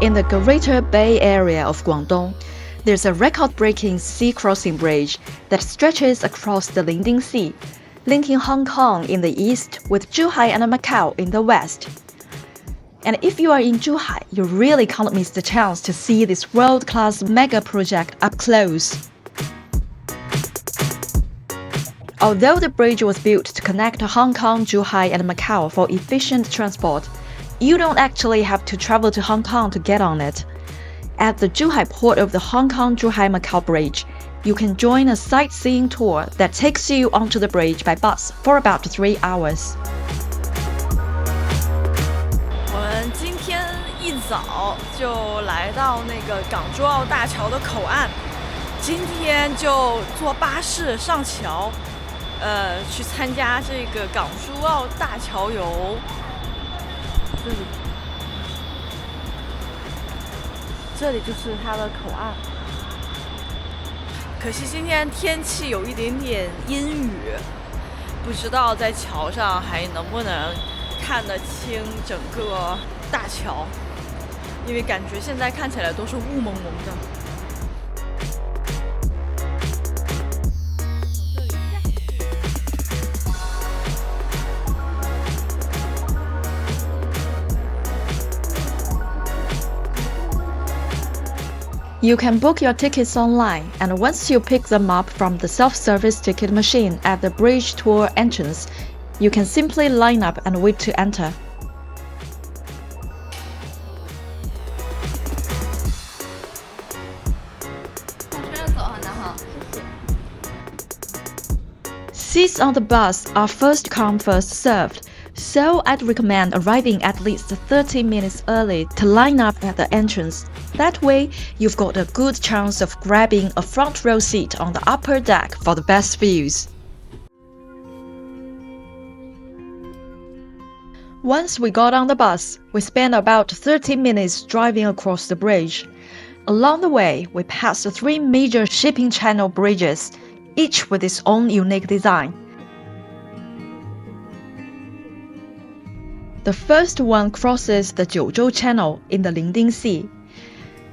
In the Greater Bay Area of Guangdong, there's a record-breaking sea crossing bridge that stretches across the Lingding Sea, linking Hong Kong in the east with Zhuhai and Macau in the west. And if you are in Zhuhai, you really can't miss the chance to see this world-class mega project up close. Although the bridge was built to connect Hong Kong, Zhuhai, and Macau for efficient transport, you don't actually have to travel to Hong Kong to get on it. At the Zhuhai port of the Hong Kong-Zhuhai-Macau Bridge, you can join a sightseeing tour that takes you onto the bridge by bus for about 3 hours. 我们今天一早就来到那个港珠澳大桥的口岸，今天就坐巴士上桥，去参加这个港珠澳大桥游。这里就是它的口岸。可惜今天天气有一点点阴雨，不知道在桥上还能不能看得清整个大桥，因为感觉现在看起来都是雾蒙蒙的。You can book your tickets online, and once you pick them up from the self-service ticket machine at the bridge tour entrance, you can simply line up and wait to enter. Seats on the bus are first come first served, so I'd recommend arriving at least 30 minutes early to line up at the entrance. That way, you've got a good chance of grabbing a front row seat on the upper deck for the best views. Once we got on the bus, we spent about 30 minutes driving across the bridge. Along the way, we passed 3 major shipping channel bridges, each with its own unique design. The first one crosses the Jiuzhou Channel in the Lingding Sea.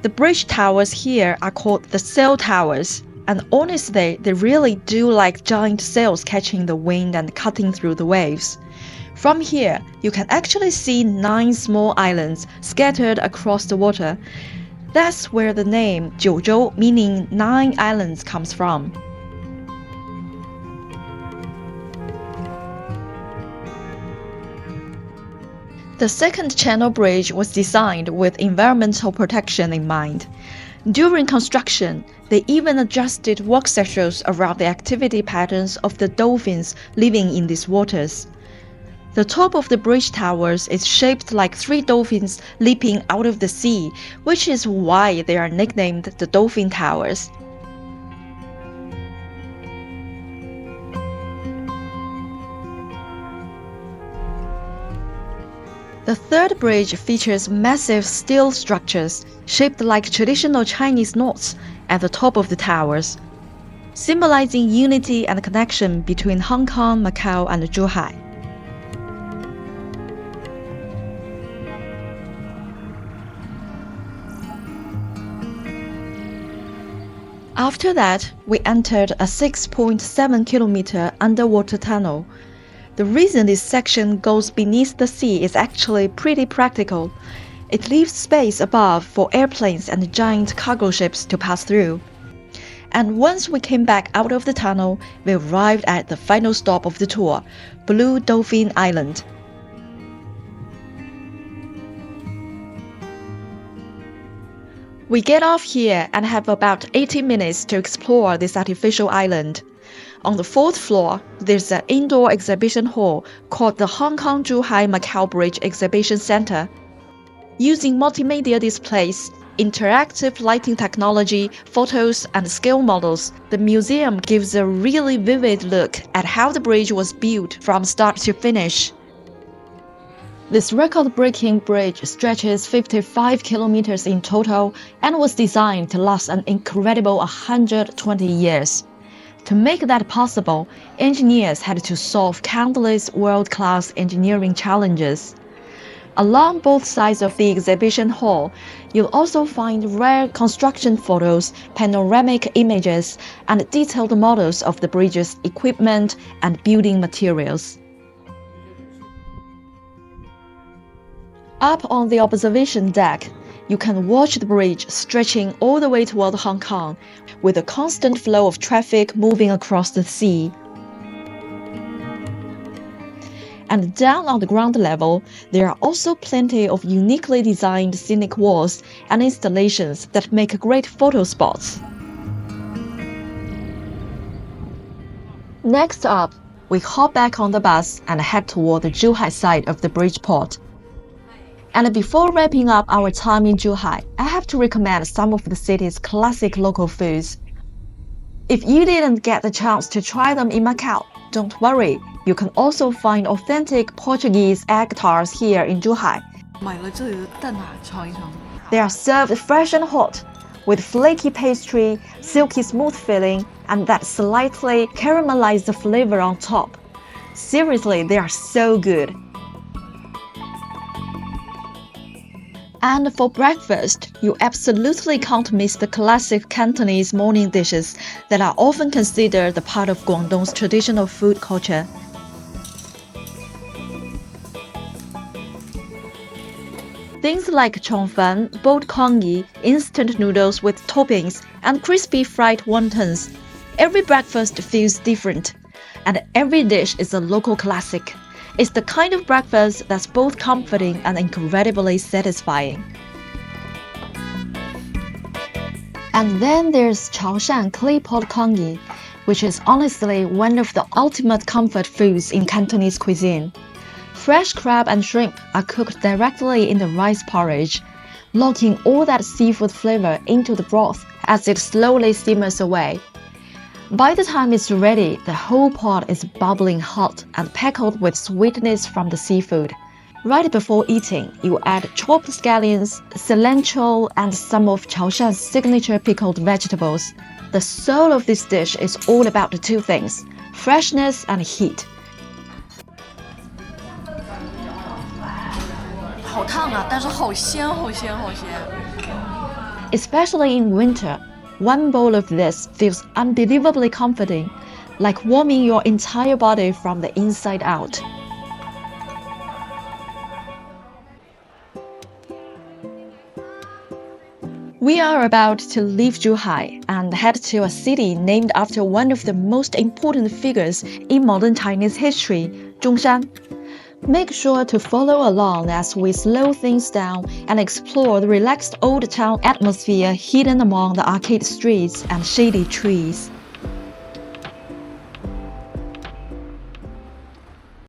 The bridge towers here are called the sail towers, and honestly, they really do like giant sails catching the wind and cutting through the waves. From here, you can actually see 9 small islands scattered across the water. That's where the name Jiuzhou, meaning 9 islands, comes from. The second channel bridge was designed with environmental protection in mind. During construction, they even adjusted work schedules around the activity patterns of the dolphins living in these waters. The top of the bridge towers is shaped like 3 dolphins leaping out of the sea, which is why they are nicknamed the Dolphin Towers. The third bridge features massive steel structures shaped like traditional Chinese knots at the top of the towers, symbolizing unity and connection between Hong Kong, Macau, and Zhuhai. After that, we entered a 6.7-kilometer underwater tunnel. The reason this section goes beneath the sea is actually pretty practical. It leaves space above for airplanes and giant cargo ships to pass through. And once we came back out of the tunnel, we arrived at the final stop of the tour, Blue Dolphin Island. We get off here and have about 80 minutes to explore this artificial island. On the 4th floor, there's an indoor exhibition hall called the Hong Kong-Zhuhai-Macau Bridge Exhibition Center. Using multimedia displays, interactive lighting technology, photos, and scale models, the museum gives a really vivid look at how the bridge was built from start to finish. This record-breaking bridge stretches 55 kilometers in total and was designed to last an incredible 120 years. To make that possible, engineers had to solve countless world-class engineering challenges. Along both sides of the exhibition hall, you'll also find rare construction photos, panoramic images, and detailed models of the bridge's equipment and building materials. Up on the observation deck, you can watch the bridge stretching all the way toward Hong Kong, with a constant flow of traffic moving across the sea. And down on the ground level, there are also plenty of uniquely designed scenic walls and installations that make great photo spots. Next up, we hop back on the bus and head toward the Zhuhai side of the Bridgeport. And before wrapping up our time in Zhuhai, I have to recommend some of the city's classic local foods. If you didn't get the chance to try them in Macau, don't worry, you can also find authentic Portuguese egg tarts here in Zhuhai. 买了这里的蛋挞尝一尝。 They are served fresh and hot, with flaky pastry, silky smooth filling, and that slightly caramelized flavor on top. Seriously, they are so good. And for breakfast, you absolutely can't miss the classic Cantonese morning dishes that are often considered a part of Guangdong's traditional food culture. Things like chongfan, boiled congee, instant noodles with toppings, and crispy fried wontons. Every breakfast feels different, and every dish is a local classic. It's the kind of breakfast that's both comforting and incredibly satisfying. And then there's chaoshan clay pot congee, which is honestly one of the ultimate comfort foods in Cantonese cuisine. Fresh crab and shrimp are cooked directly in the rice porridge, locking all that seafood flavor into the broth as it slowly simmers away. By the time it's ready, the whole pot is bubbling hot and pickled with sweetness from the seafood. Right before eating, you add chopped scallions, cilantro, and some of Chaoshan's signature pickled vegetables. The soul of this dish is all about the two things, freshness and heat. 好烫啊，但是好鲜，好鲜，好鲜。 Especially in winter, one bowl of this feels unbelievably comforting, like warming your entire body from the inside out. We are about to leave Zhuhai and head to a city named after one of the most important figures in modern Chinese history, Zhongshan. Make sure to follow along as we slow things down and explore the relaxed old town atmosphere hidden among the arcade streets and shady trees.